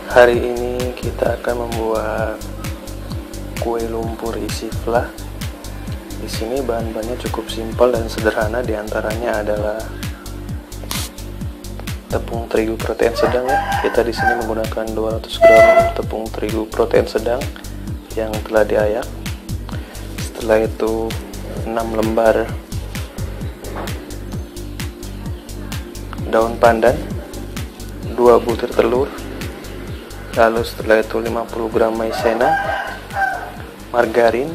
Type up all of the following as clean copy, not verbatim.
Hari ini kita akan membuat kue lumpur isi fla. Di sini bahan-bahannya cukup simpel dan sederhana. Di antaranya adalah tepung terigu protein sedang ya. Kita di sini menggunakan 200 gram tepung terigu protein sedang yang telah diayak. Setelah itu 6 lembar daun pandan, 2 butir telur, lalu setelah itu 50 gram maizena, margarin,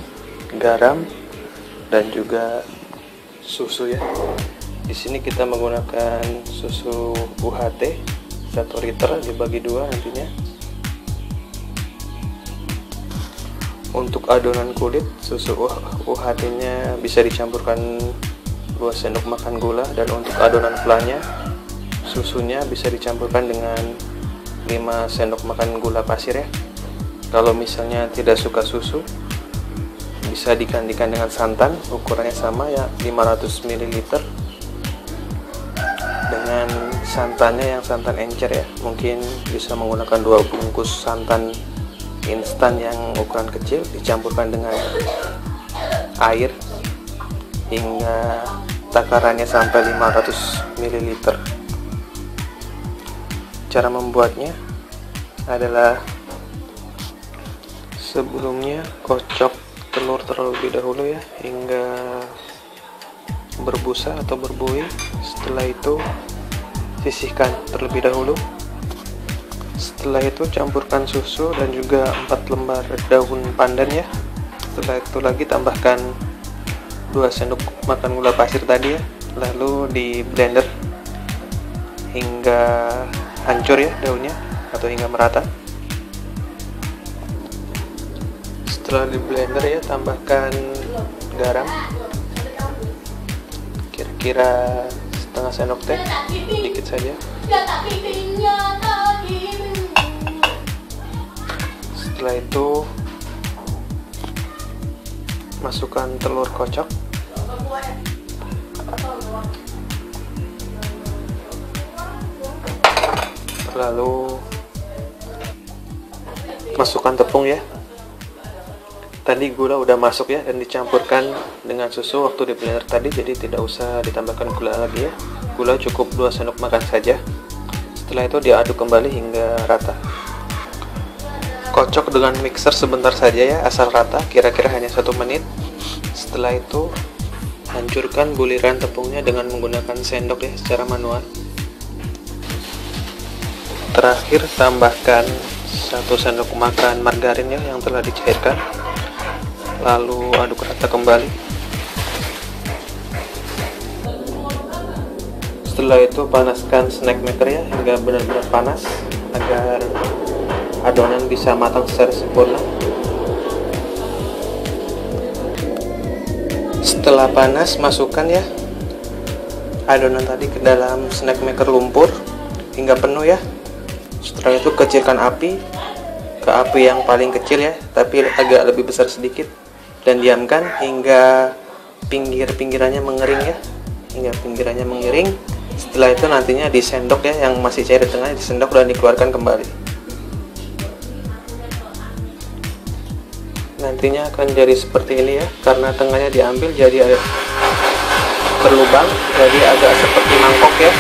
garam, dan juga susu ya. Di sini kita menggunakan susu UHT 1 liter dibagi 2 nantinya. Untuk adonan kulit, susu UHT-nya bisa dicampurkan 2 sendok makan gula, dan untuk adonan flanya, susunya bisa dicampurkan dengan 5 sendok makan gula pasir ya. Kalau misalnya tidak suka susu, bisa digantikan dengan santan, ukurannya sama ya, 500 ml. Dengan santannya yang santan encer ya, mungkin bisa menggunakan 2 bungkus santan instan yang ukuran kecil, dicampurkan dengan air hingga takarannya sampai 500 ml. Cara membuatnya adalah sebelumnya kocok telur terlebih dahulu ya hingga berbusa atau berbuih. Setelah itu sisihkan terlebih dahulu. Setelah itu campurkan susu dan juga 4 lembar daun pandan ya. Setelah itu lagi tambahkan 2 sendok makan gula pasir tadi ya, lalu di blender hingga hancur ya daunnya atau hingga merata. Setelah di blender ya, tambahkan garam kira-kira setengah sendok teh, dikit saja. Setelah itu masukkan telur kocok, lalu masukkan tepung ya. Tadi gula udah masuk ya dan dicampurkan dengan susu waktu di blender tadi, jadi tidak usah ditambahkan gula lagi ya. Gula cukup 2 sendok makan saja. Setelah itu diaduk kembali hingga rata. Kocok dengan mixer sebentar saja ya, asal rata, kira-kira hanya 1 menit. Setelah itu hancurkan buliran tepungnya dengan menggunakan sendok ya, secara manual. Terakhir tambahkan 1 sendok makan margarin ya yang telah dicairkan, lalu aduk rata kembali. Setelah itu panaskan snack maker ya hingga benar-benar panas agar adonan bisa matang secara sempurna. Setelah panas, masukkan ya adonan tadi ke dalam snack maker lumpur hingga penuh ya. Setelah itu kecilkan api ke api yang paling kecil ya, tapi agak lebih besar sedikit, dan diamkan hingga pinggir-pinggirannya mengering ya, hingga pinggirannya mengering. Setelah itu nantinya disendok ya, yang masih cair di tengah disendok dan dikeluarkan kembali. Nantinya akan jadi seperti ini ya, karena tengahnya diambil jadi berlubang, jadi agak seperti mangkok ya.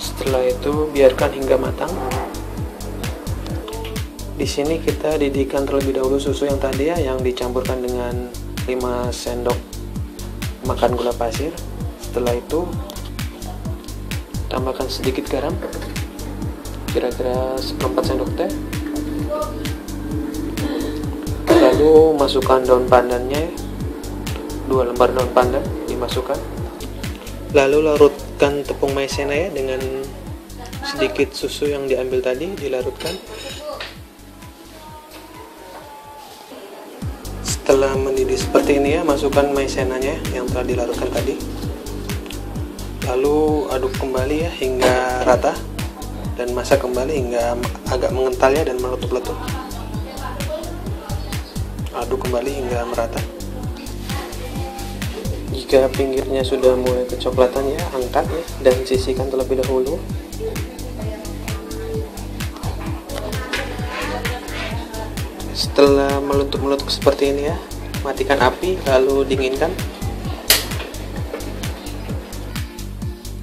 Setelah itu biarkan hingga matang. Di sini kita didihkan terlebih dahulu susu yang tadi ya, yang dicampurkan dengan 5 sendok makan gula pasir. Setelah itu tambahkan sedikit garam, kira-kira 1/4 sendok teh. Lalu masukkan daun pandannya ya, 2 lembar daun pandan dimasukkan. Lalu larutkan tepung maizena ya dengan sedikit susu yang diambil tadi, dilarutkan. Setelah mendidih seperti ini ya, masukkan maizenanya yang telah dilarutkan tadi. Lalu aduk kembali ya hingga rata, dan masak kembali hingga agak mengental ya dan meletup-letup. Aduk kembali hingga merata. Jika pinggirnya sudah mulai kecoklatan ya, angkat ya dan sisihkan terlebih dahulu. Setelah meletup-meletup seperti ini ya, matikan api lalu dinginkan.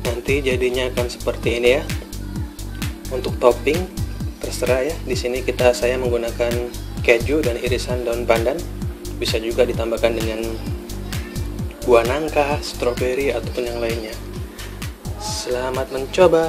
Nanti jadinya akan seperti ini ya. Untuk topping terserah ya. Di sini saya menggunakan keju dan irisan daun pandan. Bisa juga ditambahkan dengan buah nangka, stroberi ataupun yang lainnya. Selamat mencoba.